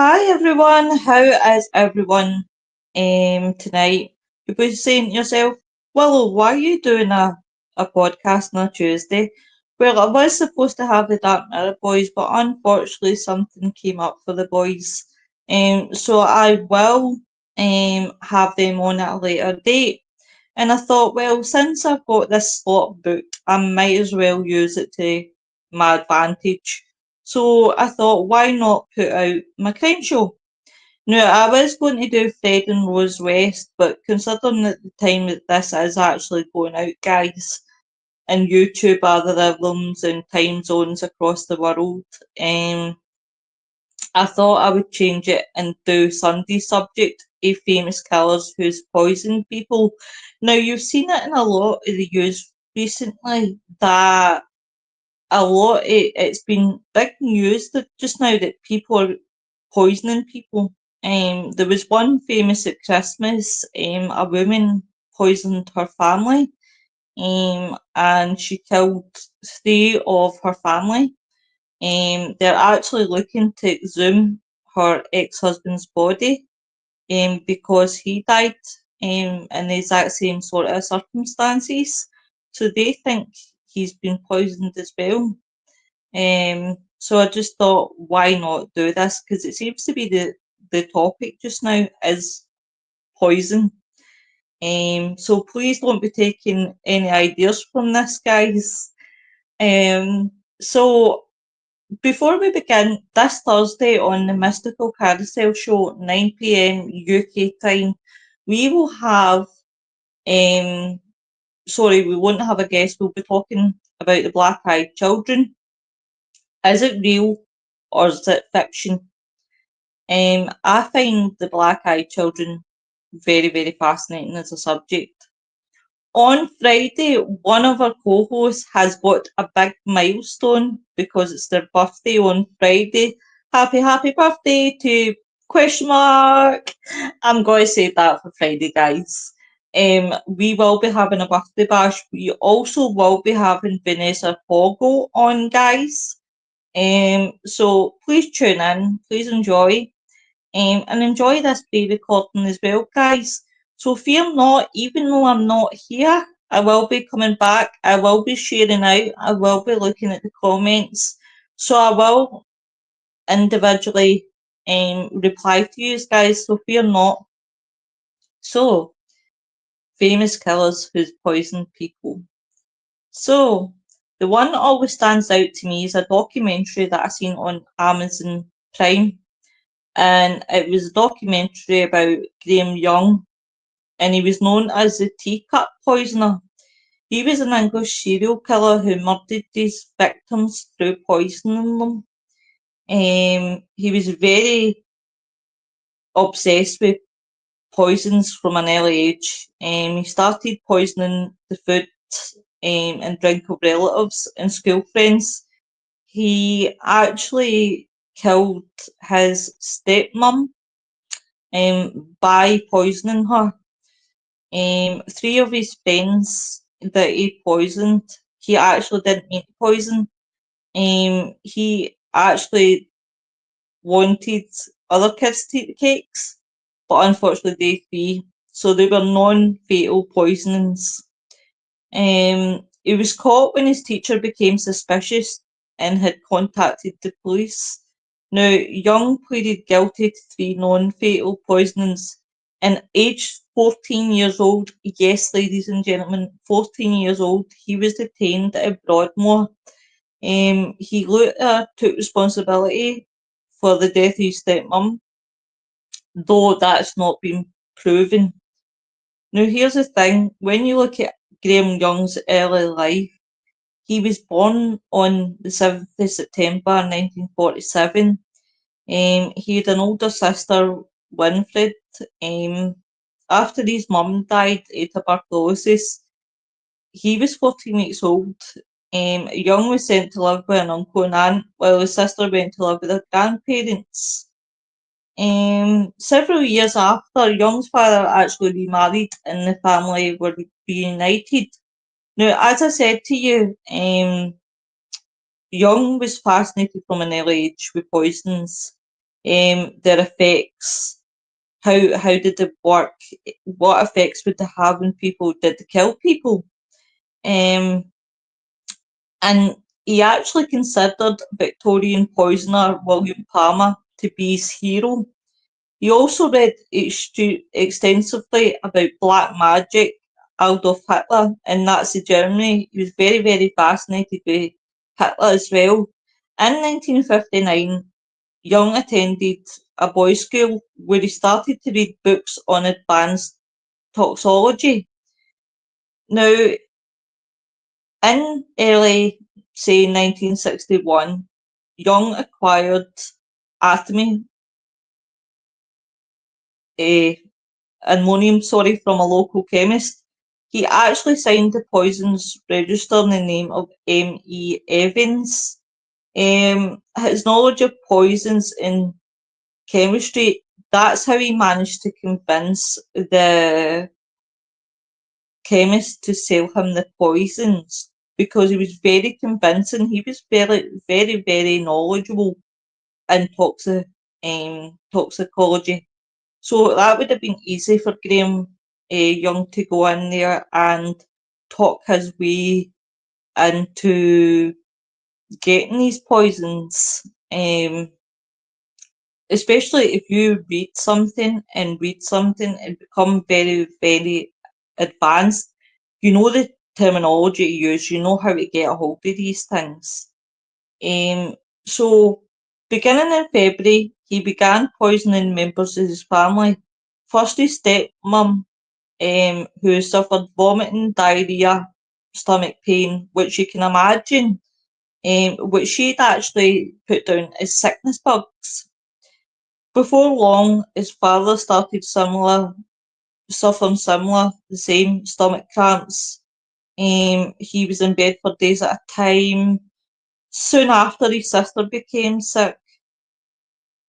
Hi everyone, how is everyone tonight? You'll be saying to yourself, Willow, why are you doing a podcast on a Tuesday? Well, I was supposed to have the Dark Mirror boys, but unfortunately something came up for the boys. So I will have them on at a later date. And I thought, well, since I've got this slot booked, I might as well use it to my advantage. So I thought, why not put out my crime show? Now, I was going to do Fred and Rose West, but considering that the time that this is actually going out, guys, and YouTube are the rhythms and time zones across the world, I thought I would change it and do Sunday's subject, a famous killers who's poisoned people. Now, you've seen it in a lot of the news recently that it's been big news that just now that people are poisoning people. There was one famous at Christmas. A woman poisoned her family, and she killed three of her family. They're actually looking to exhume her ex-husband's body, because he died, in the exact same sort of circumstances. So they think he's been poisoned as well. So I just thought, why not do this? Because it seems to be the topic just now is poison. So please don't be taking any ideas from this, guys. So before we begin, this Thursday on the Mystical Carousel Show, 9 p.m. UK time, we will have, we won't have a guest, we'll be talking about the Black Eyed Children. Is it real or is it fiction? I find the Black Eyed Children very, very fascinating as a subject. On Friday, one of our co-hosts has got a big milestone because it's their birthday on Friday. Happy birthday to question mark. I'm going to say that for Friday, guys. We will be having a birthday bash. We also will be having Vanessa Fogo on, guys. So please tune in, please enjoy, and enjoy this pre-recording as well, guys. So fear not, even though I'm not here, I will be coming back. I will be sharing out. I will be looking at the comments. So I will individually reply to you guys. So fear not. So famous killers who's poisoned people. So the one that always stands out to me is a documentary that I seen on Amazon Prime, and it was a documentary about Graham Young, and he was known as the teacup poisoner. He was an English serial killer who murdered his victims through poisoning them. He was very obsessed with poisons from an early age. He started poisoning the food and drink of relatives and school friends. He actually killed his stepmom by poisoning her. Three of his friends that he poisoned, he actually didn't mean to poison. He actually wanted other kids to eat the cakes, but unfortunately they three, so they were non-fatal poisonings. He was caught when his teacher became suspicious and had contacted the police. Now, Young pleaded guilty to three non-fatal poisonings, and aged 14 years old, yes, ladies and gentlemen, 14 years old, he was detained at Broadmoor. He later took responsibility for the death of his stepmom, though that's not been proven. Now, here's the thing, when you look at Graham Young's early life, he was born on the 7th of September 1947. He had an older sister, Winfred. After his mum died of tuberculosis, he was 14 weeks old. Young was sent to live with an uncle and aunt, while his sister went to live with her grandparents. Several years after, Young's father actually remarried and the family were reunited. Now, as I said to you, Young was fascinated from an early age with poisons. their effects. How did it work? What effects would they have when people did kill people? Um, and he actually considered Victorian poisoner William Palmer to be his hero. He also read extensively about black magic, Adolf Hitler in Nazi Germany. He was very, very fascinated with Hitler as well. In 1959, Young attended a boys' school where he started to read books on advanced toxology. Now, in early, say, 1961, Young acquired atomy, uh, ammonium, from a local chemist. He actually signed the poisons register in the name of M.E. Evans. His knowledge of poisons in chemistry, that's how he managed to convince the chemist to sell him the poisons, because he was very convincing. He was very, very, very knowledgeable in toxicology. So that would have been easy for Graham Young to go in there and talk his way into getting these poisons. Especially if you read something and become very, very advanced, you know the terminology to use, you know how to get a hold of these things. So, beginning in February, he began poisoning members of his family. First, his stepmom, who suffered vomiting, diarrhea, stomach pain, which you can imagine, which she'd actually put down as sickness bugs. Before long, his father started suffering the same stomach cramps. He was in bed for days at a time. Soon after, his sister became sick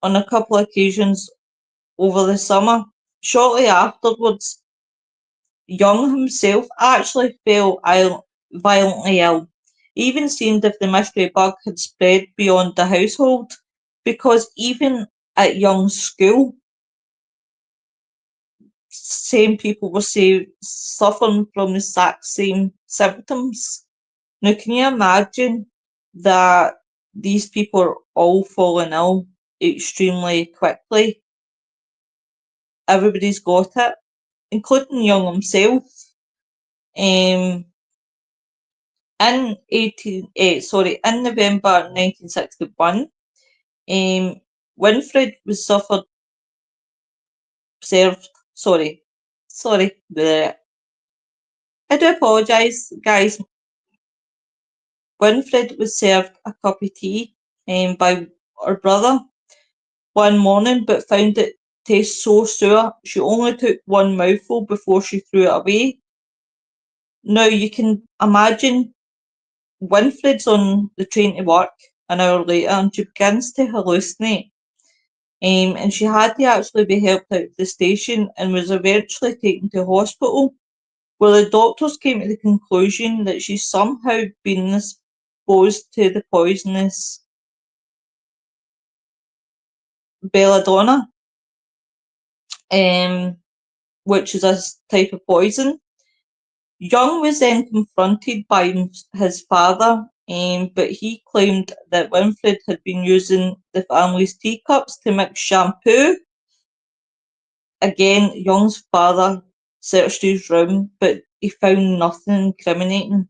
on a couple of occasions over the summer. Shortly afterwards, Young himself actually fell violently ill. It even seemed if the mystery bug had spread beyond the household, because even at Young's school, same people were suffering from the exact same symptoms. Now, can you imagine that these people are all falling ill extremely quickly? Everybody's got it, including Young himself. Um, in November 1961, Winfred was served. Bleh. I do apologise, guys. Winfred was served a cup of tea by her brother one morning, but found it taste so sour she only took one mouthful before she threw it away. Now you can imagine Winfred's on the train to work an hour later and she begins to hallucinate. And she had to actually be helped out of the station and was eventually taken to hospital, where the doctors came to the conclusion that she's somehow been exposed to the poisonous belladonna, which is a type of poison. Young was then confronted by his father, but he claimed that Winfred had been using the family's teacups to mix shampoo. Again, Young's father searched his room, but he found nothing incriminating.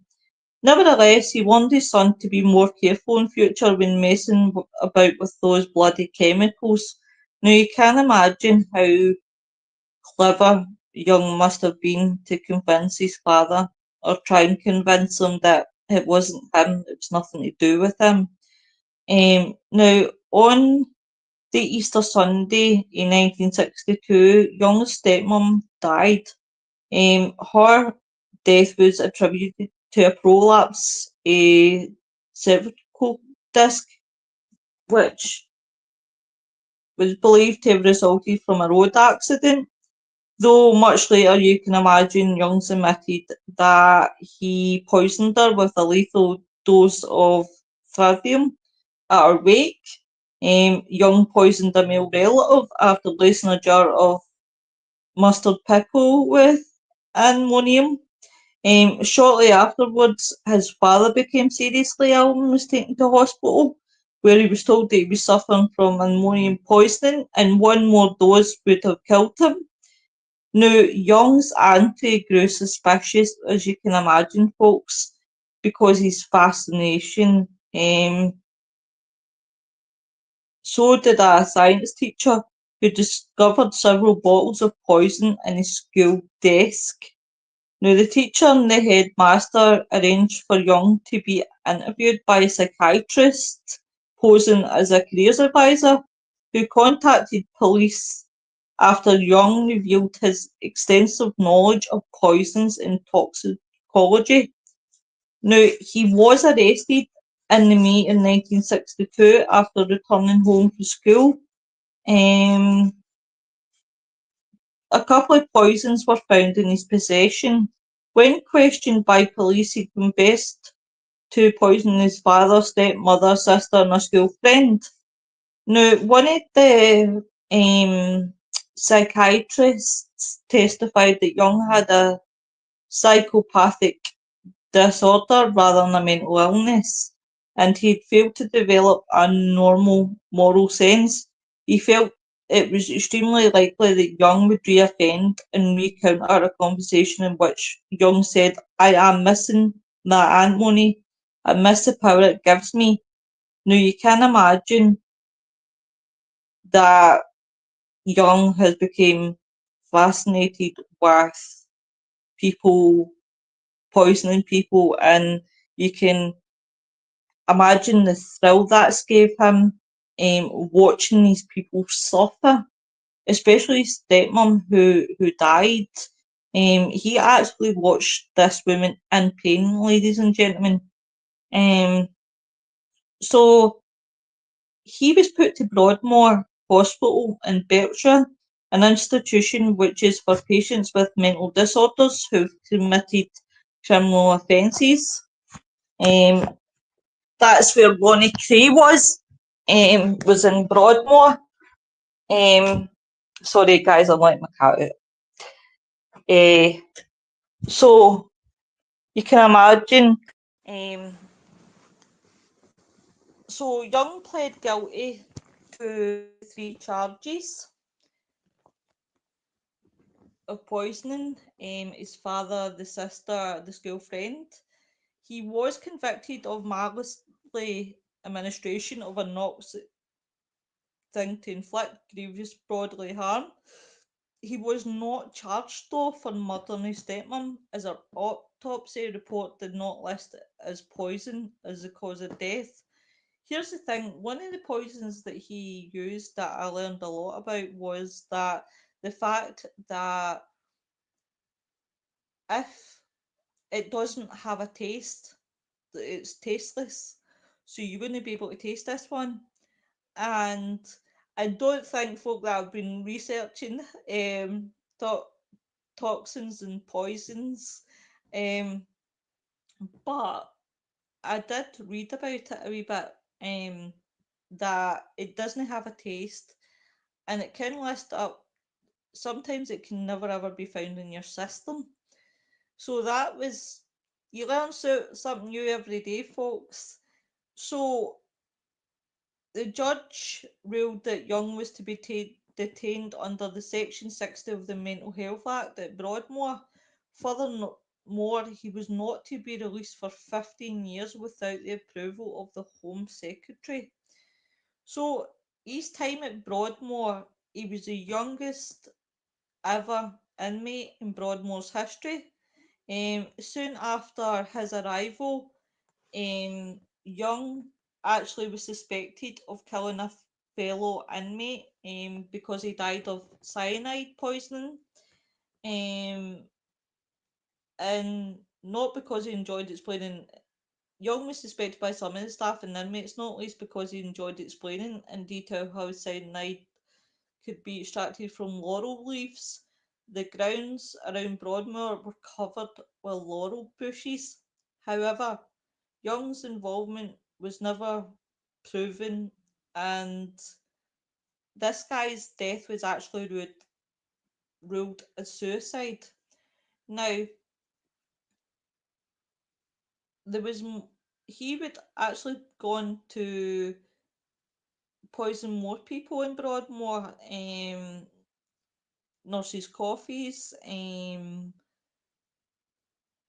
Nevertheless, he warned his son to be more careful in future when messing about with those bloody chemicals. Now, you can imagine how clever Young must have been to convince his father, or try and convince him that it wasn't him, it was nothing to do with him. Now, on the Easter Sunday in 1962, Young's stepmom died. Her death was attributed to a prolapse, a cervical disc, which was believed to have resulted from a road accident. Though much later, you can imagine, Young's admitted that he poisoned her with a lethal dose of theridium at her wake. Young poisoned a male relative after lacing a jar of mustard pickle with ammonium. Shortly afterwards, his father became seriously ill and was taken to hospital, where he was told that he was suffering from ammonium poisoning and one more dose would have killed him. Now, Young's auntie grew suspicious, as you can imagine, folks, because his fascination. So did a science teacher who discovered several bottles of poison in his school desk. Now, the teacher and the headmaster arranged for Young to be interviewed by a psychiatrist posing as a careers advisor who contacted police after Young revealed his extensive knowledge of poisons and toxicology. Now, he was arrested in the May in 1962 after returning home from school. Um, a couple of poisons were found in his possession. When questioned by police, he confessed to poisoning his father, stepmother, sister, and a school friend. Now, one of the psychiatrists testified that Young had a psychopathic disorder rather than a mental illness, and he'd failed to develop a normal moral sense. He felt it was extremely likely that Young would reoffend and recounter a conversation in which Young said, I am missing that antimony. I miss the power it gives me. Now you can imagine that Young has become fascinated with people poisoning people, and you can imagine the thrill that's gave him, watching these people suffer, especially his stepmom who died. He actually watched this woman in pain, ladies and gentlemen. Um, so he was put to Broadmoor Hospital in Berkshire, an institution which is for patients with mental disorders who've committed criminal offences. Um, that's where Ronnie Kray was in Broadmoor. Um, sorry guys, I'm letting my cat out. Uh, so you can imagine. Um, so Young pled guilty to three charges of poisoning his father, the sister, the school friend. He was convicted of maliciously administration of a noxious thing to inflict grievous bodily harm. He was not charged though for murdering his stepmom, as her autopsy report did not list it as poison as the cause of death. Here's the thing, one of the poisons that he used that I learned a lot about was that the fact that if it doesn't have a taste, it's tasteless. So you wouldn't be able to taste this one. And I don't think folk that have been researching to- toxins and poisons, um, but I did read about it a wee bit. That it doesn't have a taste, and it can list up. Sometimes it can never ever be found in your system. So that was, you learn something new every day, folks. So the judge ruled that Young was to be detained under the Section 60 of the Mental Health Act at Broadmoor. Furthermore, he was not to be released for 15 years without the approval of the Home Secretary. So, his time at Broadmoor, he was the youngest ever inmate in Broadmoor's history. Soon after his arrival, Young actually was suspected of killing a fellow inmate because he died of cyanide poisoning, um, and not because he enjoyed explaining. Young was suspected by some of the staff and inmates, not least because he enjoyed explaining in detail how cyanide could be extracted from laurel leaves. The grounds around Broadmoor were covered with laurel bushes. However, Young's involvement was never proven and this guy's death was actually ruled as suicide. Now, there was he would actually gone to poison more people in Broadmoor, nurses' coffees,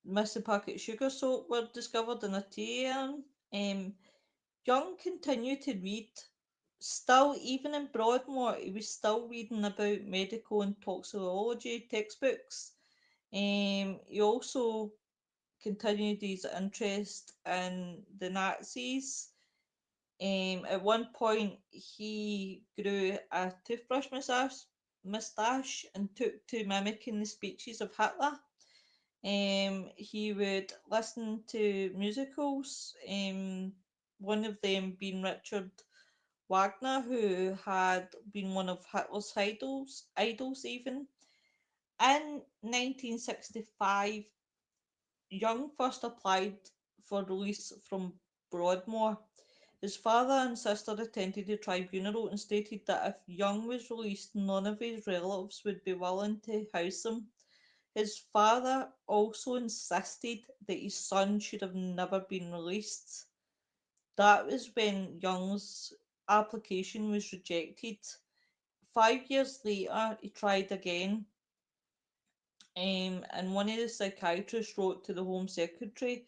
missing packet sugar soap were discovered in a tea urn. Young continued to read. Still, even in Broadmoor, he was still reading about medical and toxicology textbooks. He also continued his interest in the Nazis. At one point, he grew a toothbrush moustache and took to mimicking the speeches of Hitler. He would listen to musicals, one of them being Richard Wagner, who had been one of Hitler's idols even. In 1965, Young first applied for release from Broadmoor. His father and sister attended the tribunal and stated that if Young was released, none of his relatives would be willing to house him. His father also insisted that his son should have never been released. That was when Young's application was rejected. 5 years later, he tried again, and one of the psychiatrists wrote to the Home Secretary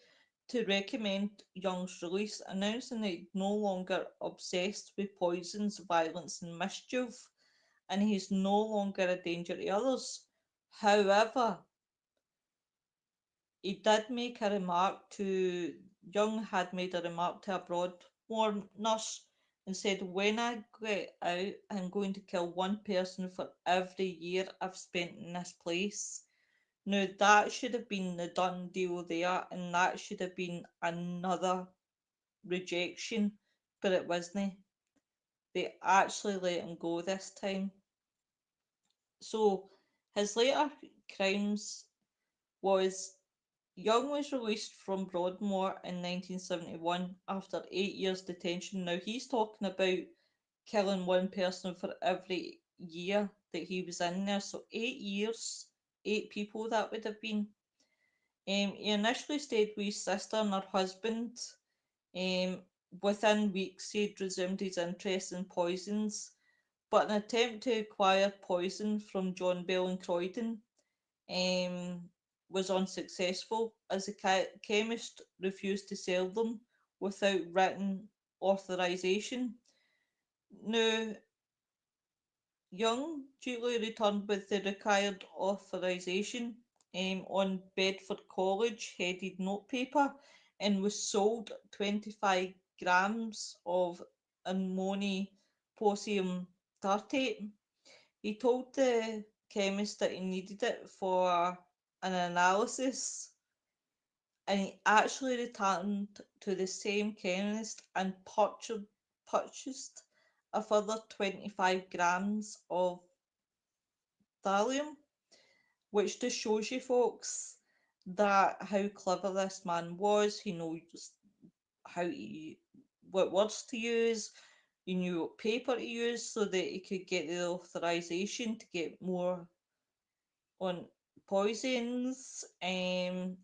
to recommend Young's release, announcing that he's no longer obsessed with poisons, violence, and mischief, and he's no longer a danger to others. However, he did make a remark to Young had made a remark to a Broadmoor nurse and said, "When I get out, I'm going to kill one person for every year I've spent in this place." Now, that should have been the done deal there, and that should have been another rejection, but it wasn't. They actually let him go this time. So, his later crimes was Young was released from Broadmoor in 1971 after 8 years detention. Now, he's talking about killing one person for every year that he was in there. So 8 years, 8 people that would have been. He initially stayed with his sister and her husband. Um, Within weeks, he'd resumed his interest in poisons, but an attempt to acquire poison from John Bell in Croydon um, was unsuccessful as the chemist refused to sell them without written authorization. Now, Young duly returned with the required authorization on Bedford College headed notepaper and was sold 25 grams of ammonium potassium tartrate. He told the chemist that he needed it for an analysis, and he actually returned to the same chemist and purchased a further 25 grams of thallium, which just shows you folks that how clever this man was. He knows how to what words to use. He knew what paper to use so that he could get the authorization to get more on poisons.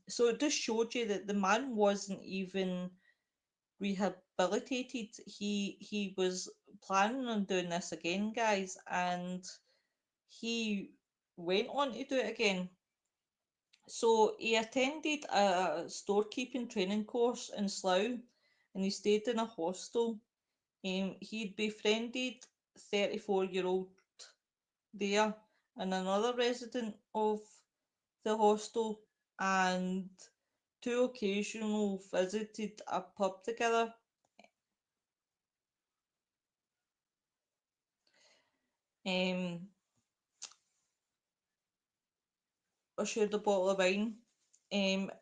So it just showed you that the man wasn't even rehabilitated. He was planning on doing this again, guys, and he went on to do it again. So he attended a storekeeping training course in Slough, and he stayed in a hostel. He'd befriended 34-year-old there and another resident of the hostel, and two occasional visited a pub together. Um, or shared a bottle of wine.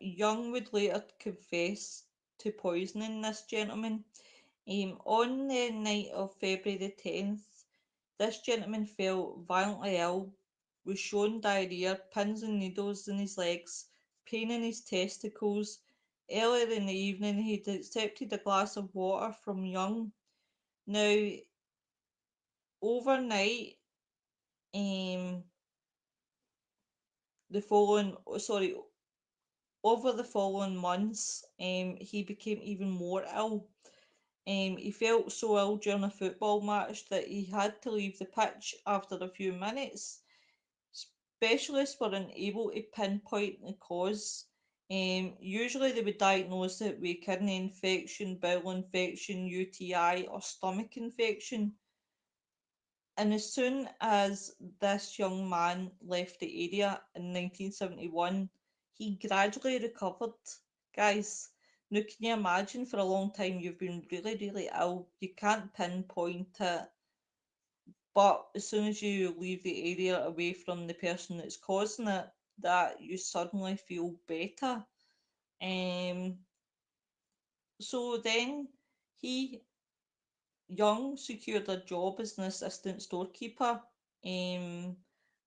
Young would later confess to poisoning this gentleman. On the night of February the 10th, this gentleman fell violently ill, was shown diarrhea, pins and needles in his legs, pain in his testicles. Earlier in the evening, he'd accepted a glass of water from Young. Now, overnight, um, the following, sorry, over the following months, he became even more ill. He felt so ill during a football match that he had to leave the pitch after a few minutes. Specialists were unable to pinpoint the cause. Usually, they would diagnose it with kidney infection, bowel infection, UTI, or stomach infection. And as soon as this young man left the area in 1971, he gradually recovered. Guys, now can you imagine for a long time you've been really, really ill? You can't pinpoint it, but as soon as you leave the area away from the person that's causing it, that you suddenly feel better. Um, so then he Young secured a job as an assistant storekeeper um,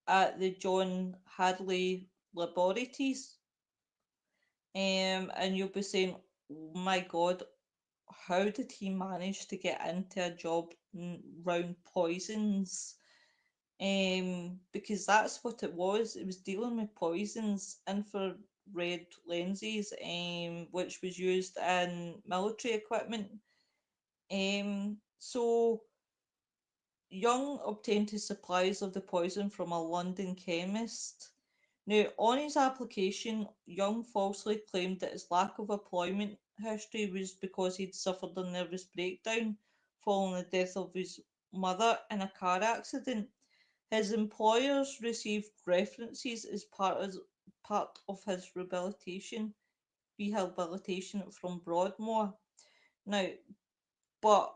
at the John Hadley Laboratories. And you'll be saying, oh my God, how did he manage to get into a job round poisons? Because that's what it was. It was dealing with poisons, infrared lenses, which was used in military equipment. So Young obtained his supplies of the poison from a London chemist. Now, on his application, Young falsely claimed that his lack of employment history was because he'd suffered a nervous breakdown following the death of his mother in a car accident. His employers received references as part of his rehabilitation from Broadmoor. Now, but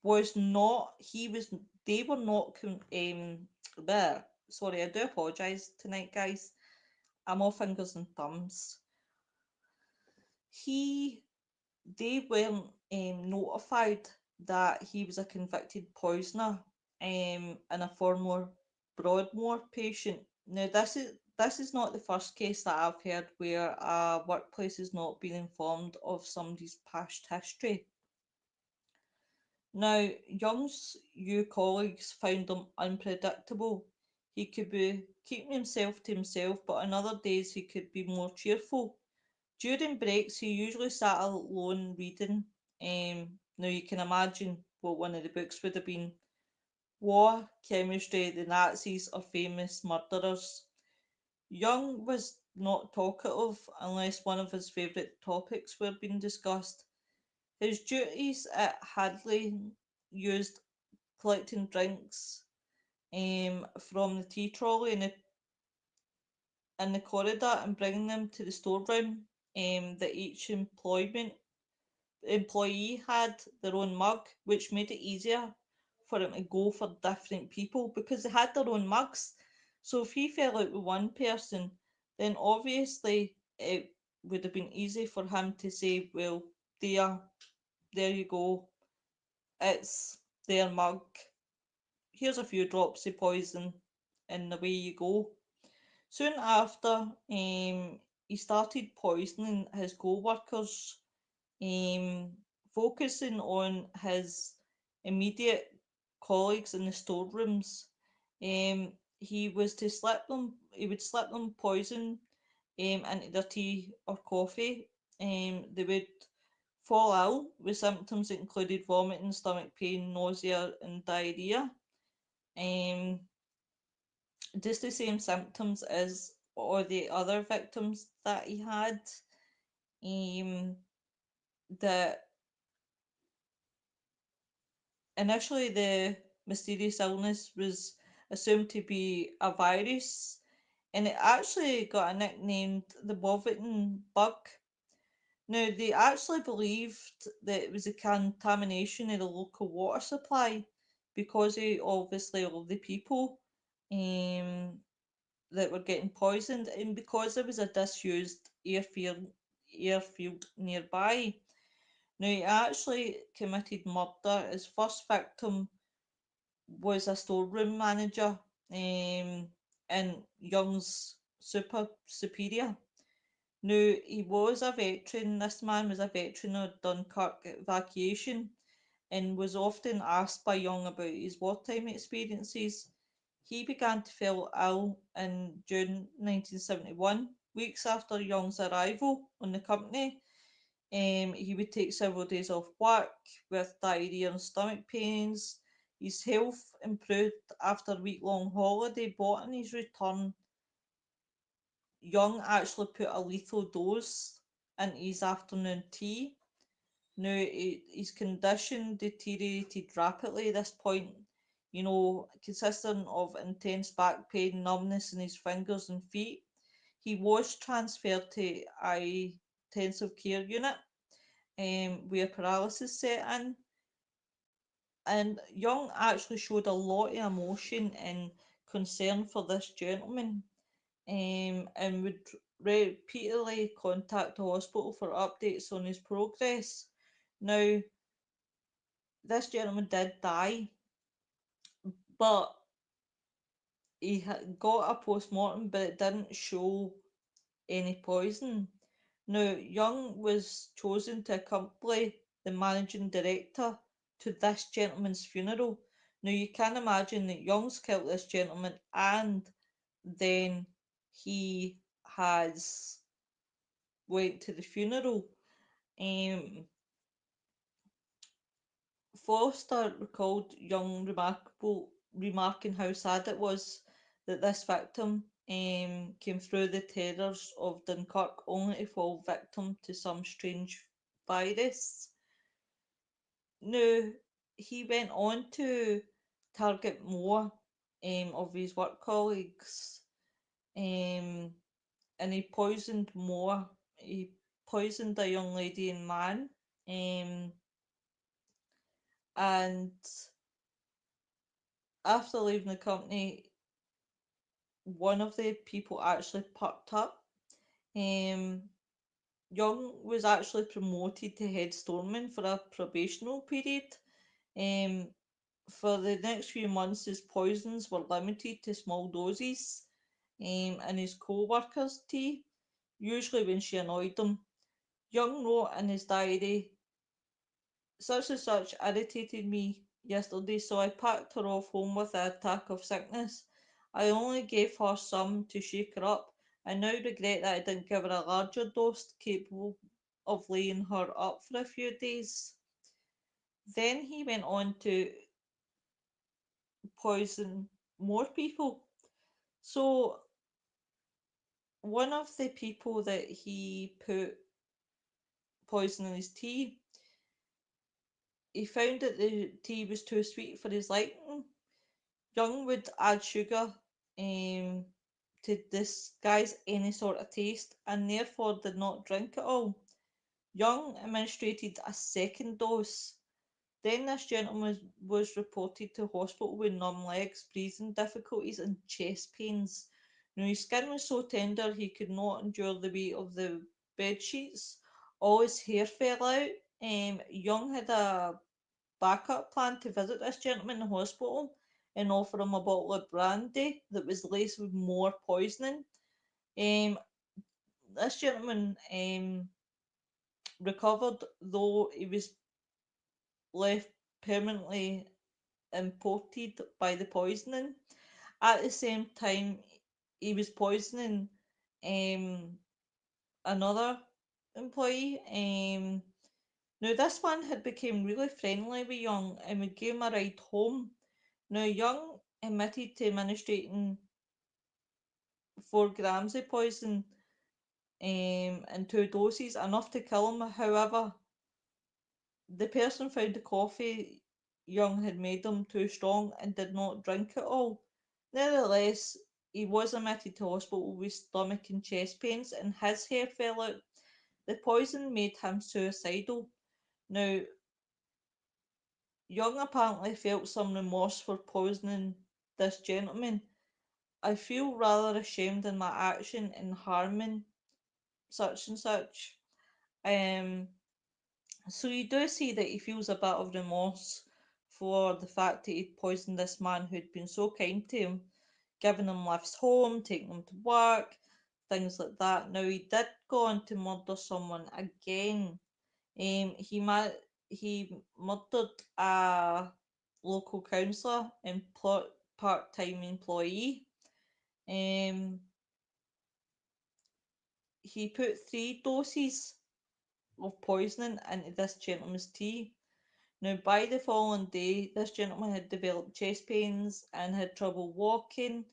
was not he was they were not there. Sorry, I do apologise tonight, guys. I'm all fingers and thumbs. He They weren't notified that he was a convicted poisoner and a former Broadmoor patient. Now, this is not the first case that I've heard where a workplace has not been informed of somebody's past history. Now, Young's colleagues found him unpredictable. He could be keeping himself to himself, but on other days he could be more cheerful. During breaks, he usually sat alone reading. Now, you can imagine what one of the books would have been: War, Chemistry, the Nazis, or Famous Murderers. Young was not talkative unless one of his favourite topics were being discussed. His duties at Hadley used collecting drinks from the tea trolley in the corridor and bringing them to the storeroom. That each employee had their own mug, which made it easier for him to go for different people because they had their own mugs. So if he fell out with one person, then obviously it would have been easy for him to say, well, there you go, it's their mug. Here's a few drops of poison, and away you go. Soon after, he started poisoning his co-workers, um, focusing on his immediate colleagues in the storerooms. He would slip them poison into their tea or coffee. They would fall ill with symptoms that included vomiting, stomach pain, nausea, and diarrhea. Um, just the same symptoms as all the other victims that he had. Um, that Initially the mysterious illness was assumed to be a virus, and it actually got a nickname, the Bovitan bug. Now, they actually believed that it was a contamination in the local water supply because of obviously all the people um, that were getting poisoned, and because there was a disused airfield nearby. Now, he actually committed murder. His first victim was a storeroom manager in Young's superior. Now, he was a veteran. This man was a veteran of Dunkirk evacuation, and was often asked by Young about his wartime experiences. He began to fall ill in June 1971, weeks after Young's arrival on the company. He would take several days off work with diarrhea and stomach pains. His health improved after a week-long holiday, but on his return, Young actually put a lethal dose in his afternoon tea. Now, his condition deteriorated rapidly at this point, consisting of intense back pain, numbness in his fingers and feet. He was transferred to a intensive care unit where paralysis set in. And Young actually showed a lot of emotion and concern for this gentleman, and would repeatedly contact the hospital for updates on his progress. Now, this gentleman did die, but he had got a post mortem, but it didn't show any poison. Now, Young was chosen to accompany the managing director to this gentleman's funeral. Now, you can imagine that Young's killed this gentleman, and then he has went to the funeral. Um, Foster recalled Young remarking how sad it was that this victim came through the terrors of Dunkirk only to fall victim to some strange virus. Now, he went on to target more of his work colleagues, um, and he poisoned more. He poisoned a young lady and man, and after leaving the company, one of the people actually perked up. Um, Young was actually promoted to head storeman for a probational period. Um, for the next few months, his poisons were limited to small doses, and his co-workers' tea, usually when she annoyed him. Young wrote in his diary, "Such and such irritated me yesterday, so I packed her off home with an attack of sickness. I only gave her some to shake her up. I now regret that I didn't give her a larger dose capable of laying her up for a few days." Then he went on to poison more people. So, one of the people that he put poison in his tea, he found that the tea was too sweet for his liking. Young would add sugar to disguise any sort of taste and therefore did not drink it all. Young administered a second dose. Then this gentleman was reported to hospital with numb legs, breathing difficulties, and chest pains. Now, his skin was so tender he could not endure the weight of the bed sheets. All his hair fell out. Young had a backup plan to visit this gentleman in the hospital and offer him a bottle of brandy that was laced with more poisoning. Um, this gentleman recovered, though he was left permanently imported by the poisoning. At the same time, he was poisoning um, another employee. Now, this one had become really friendly with Young and would give him a ride home. Now, Young admitted to administering 4 grams of poison in 2 doses, enough to kill him. However, the person found the coffee Young had made him too strong and did not drink it all. Nevertheless, he was admitted to hospital with stomach and chest pains, and his hair fell out. The poison made him suicidal. Now, Young apparently felt some remorse for poisoning this gentleman. "I feel rather ashamed in my action in harming such and such." Um, so you do see that he feels a bit of remorse for the fact that he'd poisoned this man who'd been so kind to him, giving him lifts home, taking him to work, things like that. Now he did go on to murder someone again. He he murdered a local councillor and part-time employee. He put 3 doses of poisoning into this gentleman's tea. Now, by the following day, this gentleman had developed chest pains and had trouble walking.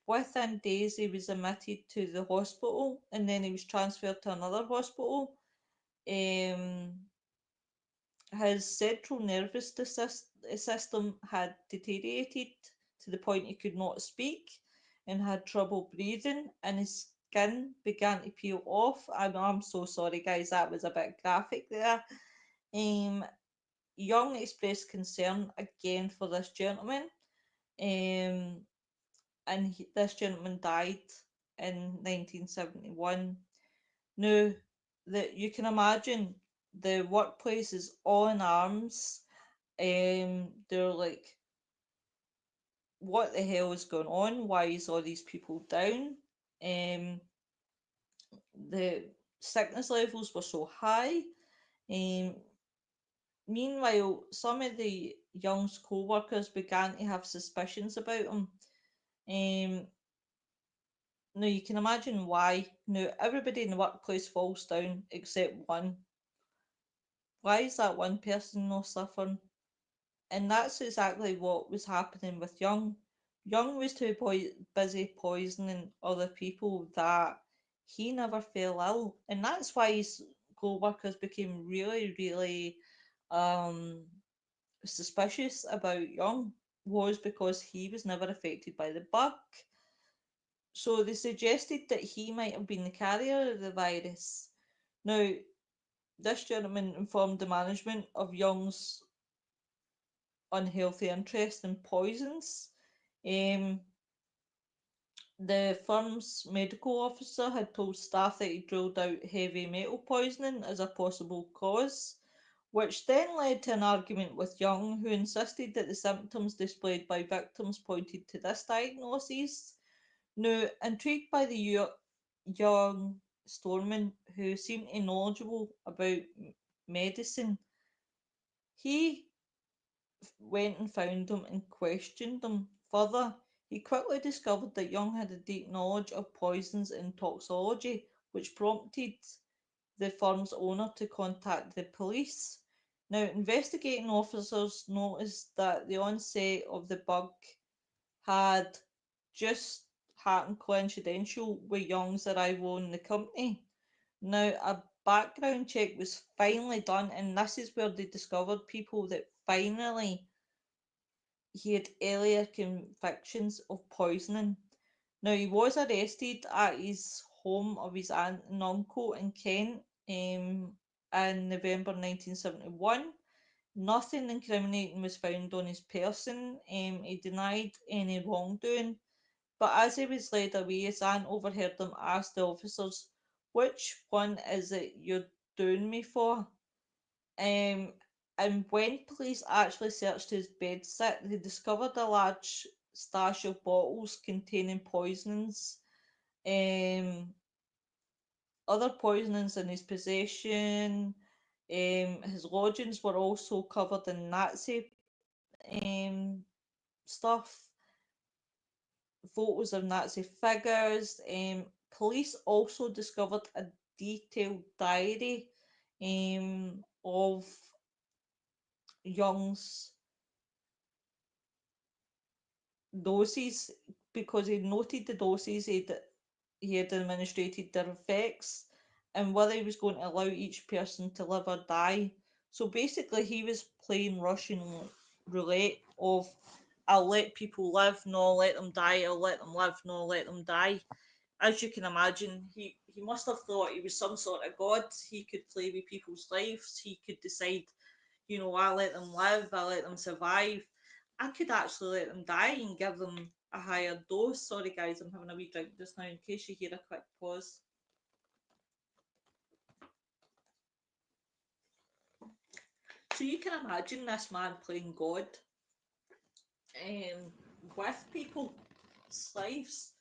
Within days, he was admitted to the hospital and then he was transferred to another hospital. His central nervous system had deteriorated to the point he could not speak and had trouble breathing, and his skin began to peel off. I'm so sorry, guys, that was a bit graphic there. Young expressed concern again for this gentleman, and this gentleman died in 1971. Now, you can imagine the workplace is all in arms. They're like, what the hell is going on? Why is all these people down? The sickness levels were so high. Meanwhile, some of the young's co-workers began to have suspicions about him. Now you can imagine why. Now everybody in the workplace falls down except one. Why is that one person not suffering? And that's exactly what was happening with Young. Young was too busy poisoning other people that he never fell ill. And that's why his co-workers became really, really suspicious about Young, was because he was never affected by the bug. So they suggested that he might have been the carrier of the virus. Now, this gentleman informed the management of Young's unhealthy interest in poisons. Um, the firm's medical officer had told staff that he ruled out heavy metal poisoning as a possible cause, which then led to an argument with Young, who insisted that the symptoms displayed by victims pointed to this diagnosis. Now, intrigued by the young storeman, who seemed knowledgeable about medicine, he went and found him and questioned him further. He quickly discovered that Young had a deep knowledge of poisons and toxicology, which prompted the firm's owner to contact the police. Now, investigating officers noticed that the onset of the bug had just happened coincidental with Young's arrival in the company. Now, a background check was finally done, and this is where they discovered people that finally he had earlier convictions of poisoning. Now, he was arrested at his home of his aunt and uncle in Kent in November 1971. Nothing incriminating was found on his person. He denied any wrongdoing, but as he was led away, his aunt overheard him ask the officers, "Which one is it you're doing me for?" Um, and when police actually searched his bedsit, they discovered a large stash of bottles containing poisonings. Other poisonings in his possession. His lodgings were also covered in Nazi stuff, photos of Nazi figures. Police also discovered a detailed diary of Young's doses, because he noted the doses he had administered, their effects, and whether he was going to allow each person to live or die. So basically, he was playing Russian roulette of, I'll let people live, no, let them die, I'll let them live, no, let them die. As you can imagine, he must have thought he was some sort of god. He could play with people's lives. He could decide, I let them live, I let them survive. I could actually let them die and give them a higher dose. Sorry, guys, I'm having a wee drink just now in case you hear a quick pause. So you can imagine this man playing God with people's lives.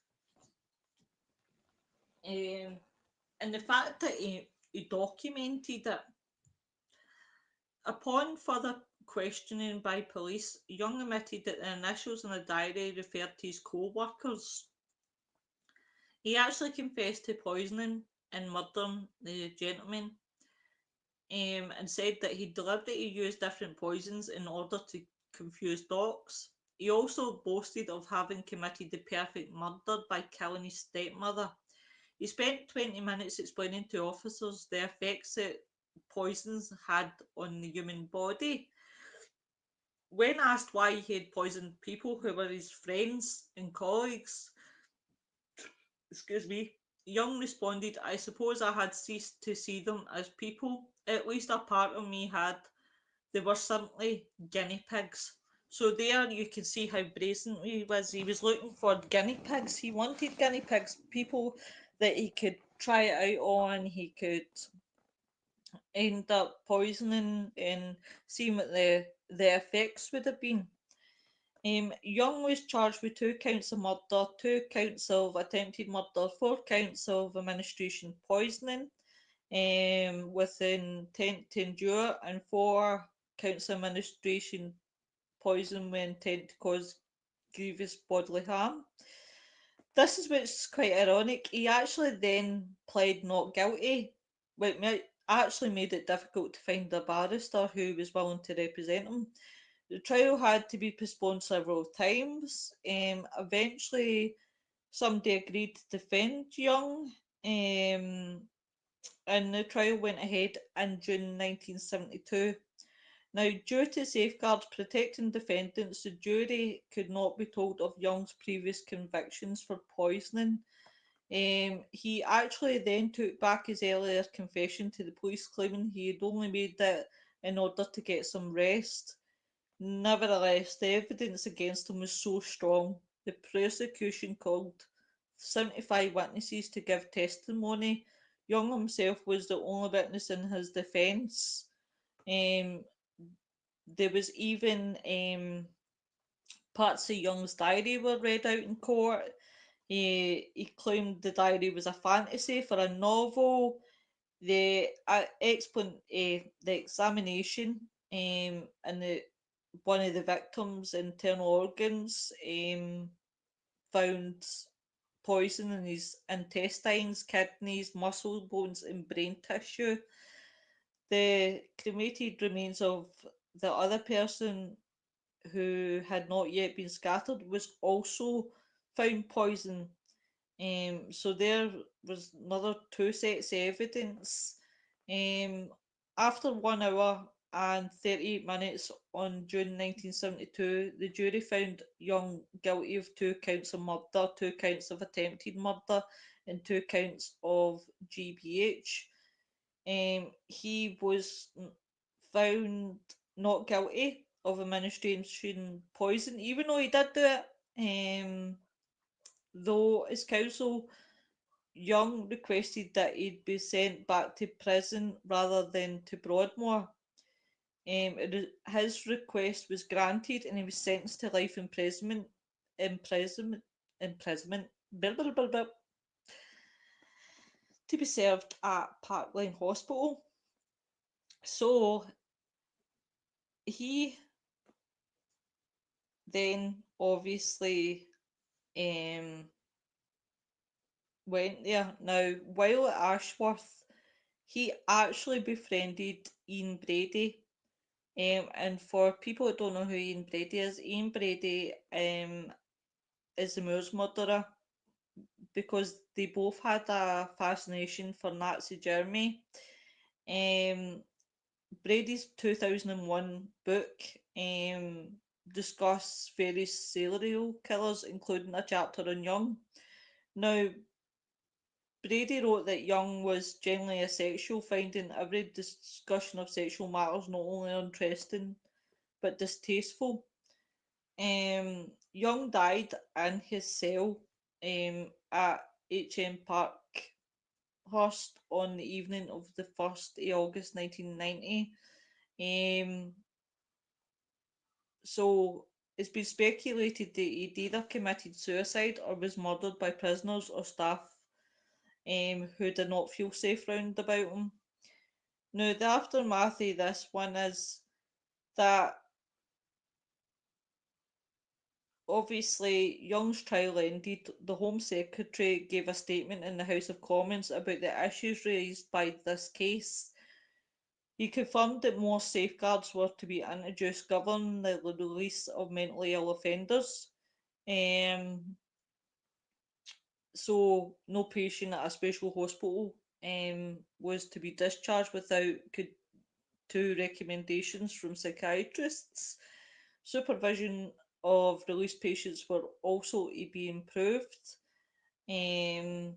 And the fact that he documented it, Upon further questioning by police, Young admitted that the initials in a diary referred to his co-workers. He actually confessed to poisoning and murdering the gentleman, and said that he deliberately used different poisons in order to confuse docs. He also boasted of having committed the perfect murder by killing his stepmother. He spent 20 minutes explaining to officers the effects that poisons had on the human body. When asked why he had poisoned people who were his friends and colleagues, excuse me, Young responded, I suppose I had ceased to see them as people. At least a part of me had. They were simply guinea pigs. So there you can see how brazen he was. He was looking for guinea pigs. He wanted guinea pigs, people that he could try it out on. He could end up poisoning and seeing what the effects would have been. Young was charged with 2 counts of murder, 2 counts of attempted murder, 4 counts of administration poisoning, with intent to endure, and 4 counts of administration poison with intent to cause grievous bodily harm. This is what's quite ironic. He actually then pled not guilty, which actually made it difficult to find a barrister who was willing to represent him. The trial had to be postponed several times. Eventually, somebody agreed to defend Young, and the trial went ahead in June 1972. Now, due to safeguards protecting defendants, the jury could not be told of Young's previous convictions for poisoning. He actually then took back his earlier confession to the police, claiming he had only made it in order to get some rest. Nevertheless, the evidence against him was so strong, the prosecution called 75 witnesses to give testimony. Young himself was the only witness in his defence. Um, there was even parts of Young's diary were read out in court. He claimed the diary was a fantasy for a novel. The the examination and one of the victims' internal organs found poison in his intestines, kidneys, muscle, bones, and brain tissue. The cremated remains of the other person who had not yet been scattered was also found poison. So there was another 2 sets of evidence. After 1 hour and 38 minutes on June 1972, the jury found Young guilty of 2 counts of murder, 2 counts of attempted murder, and 2 counts of GBH. He was found not guilty of administration poison, even though he did do it. Though his counsel Young requested that he'd be sent back to prison rather than to Broadmoor. His request was granted, and he was sentenced to life imprisonment, to be served at Park Lane Hospital. So he then obviously went there. Now, while at Ashworth, he actually befriended Ian Brady. And for people who don't know who Ian Brady is, Ian Brady is the Moors murderer, because they both had a fascination for Nazi Germany. Brady's 2001 book discussed various serial killers, including a chapter on Young. Now, Brady wrote that Young was generally asexual, finding every discussion of sexual matters not only interesting but distasteful. Young died in his cell at HM Parkhurst on the evening of the 1st of August 1990. So it's been speculated that he'd either committed suicide or was murdered by prisoners or staff who did not feel safe round about him. Now, the aftermath of this one is that obviously Young's trial ended. The Home Secretary gave a statement in the House of Commons about the issues raised by this case. He confirmed that more safeguards were to be introduced governing the release of mentally ill offenders. Um, so no patient at a special hospital was to be discharged without two recommendations from psychiatrists. Supervision of released patients were also to be improved. Um,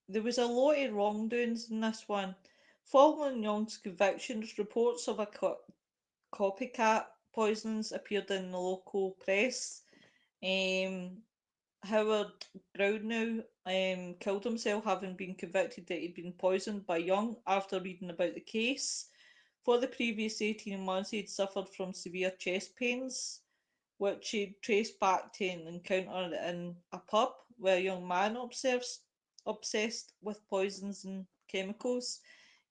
there was a lot of wrongdoings in this one. Following Young's convictions, reports of a copycat poisons appeared in the local press. Um, Howard Brownell killed himself, having been convicted that he'd been poisoned by Young after reading about the case. For the previous 18 months, he'd suffered from severe chest pains, which he'd traced back to an encounter in a pub where a young man obsessed with poisons and chemicals.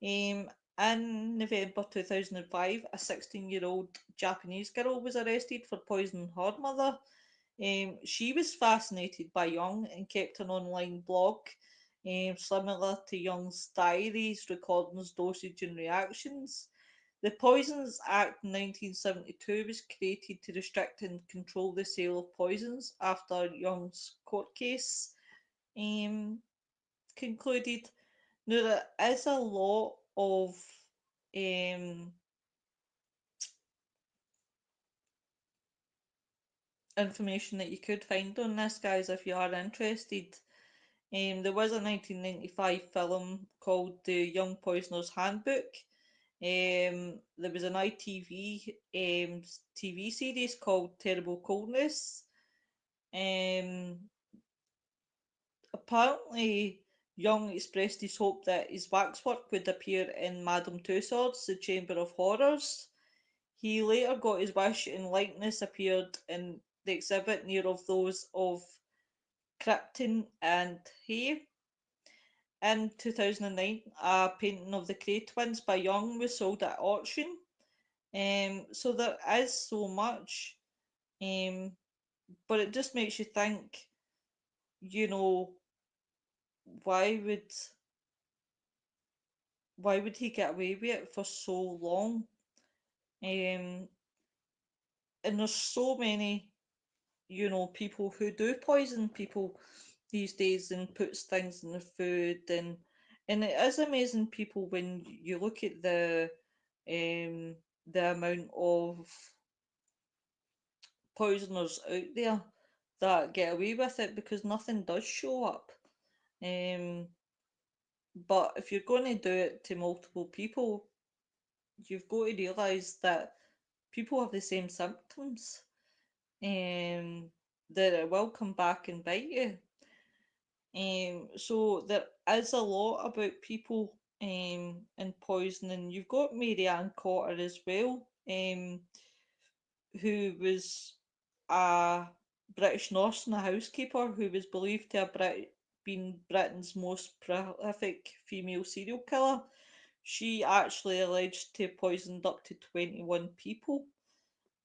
In November 2005, a 16-year-old Japanese girl was arrested for poisoning her mother. She was fascinated by Young and kept an online blog, similar to Young's diaries, recordings, dosage, and reactions. The Poisons Act 1972 was created to restrict and control the sale of poisons after Young's court case concluded. Now, there is a lot of um, information that you could find on this, guys, if you are interested. There was a 1995 film called The Young Poisoner's Handbook. There was an ITV TV series called Terrible Coldness. Um, Apparently, Young expressed his hope that his waxwork would appear in Madame Tussauds, The Chamber of Horrors. He later got his wish and likeness appeared in the exhibit near of those of Krypton and Hay. In 2009, a painting of the Cray twins by Young was sold at auction. So there is so much, um, but it just makes you think, you know, why would why would he get away with it for so long? Um, and there's so many, people who do poison people these days and puts things in the food, and it is amazing people when you look at um the amount of poisoners out there that get away with it because nothing does show up. Um, but if you're going to do it to multiple people, you've got to realise that people have the same symptoms. That it will come back and bite you. So there is a lot about people and poisoning. You've got Mary Ann Cotter as well, who was a British nurse and a housekeeper who was believed to have been Britain's most prolific female serial killer. She actually alleged to have poisoned up to 21 people.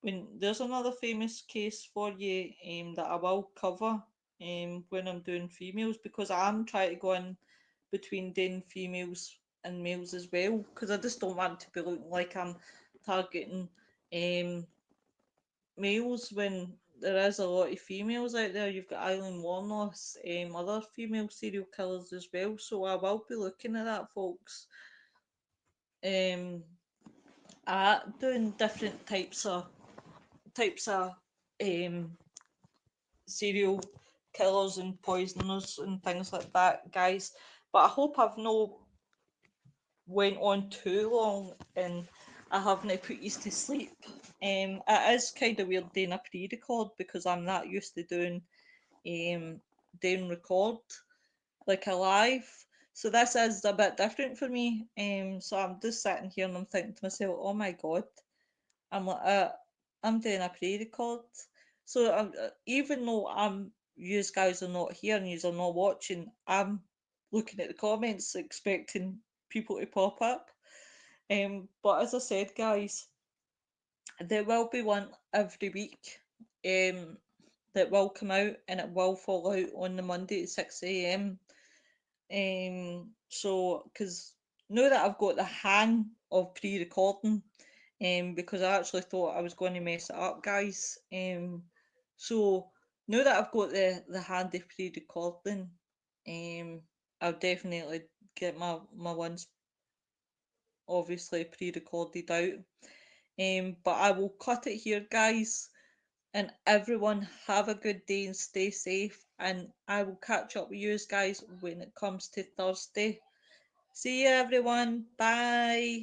When there's another famous case for you that I will cover when I'm doing females, because I'm trying to go in between doing females and males as well, because I just don't want to be looking like I'm targeting um, males when there is a lot of females out there. You've got Eileen Warnock's, other female serial killers as well. So I will be looking at that, folks. At doing different types of um serial killers and poisoners and things like that, guys. But I hope I've no went on too long and I haven't put you to sleep. It is kind of weird doing a pre-record because I'm not used to doing record like a live. So this is a bit different for me. So I'm just sitting here and I'm thinking to myself, oh my god, I'm like, I'm doing a pre-record. So even though you guys are not here and you are not watching, I'm looking at the comments, expecting people to pop up. But as I said, guys, there will be one every week that will come out, and it will fall out on the Monday at 6 a.m. So, because now that I've got the hang of pre recording, because I actually thought I was going to mess it up, guys. So now that I've got the hand of pre recording, I'll definitely get my ones obviously pre recorded out. But I will cut it here, guys. And everyone have a good day and stay safe. And I will catch up with you guys when it comes to Thursday. See you, everyone. Bye.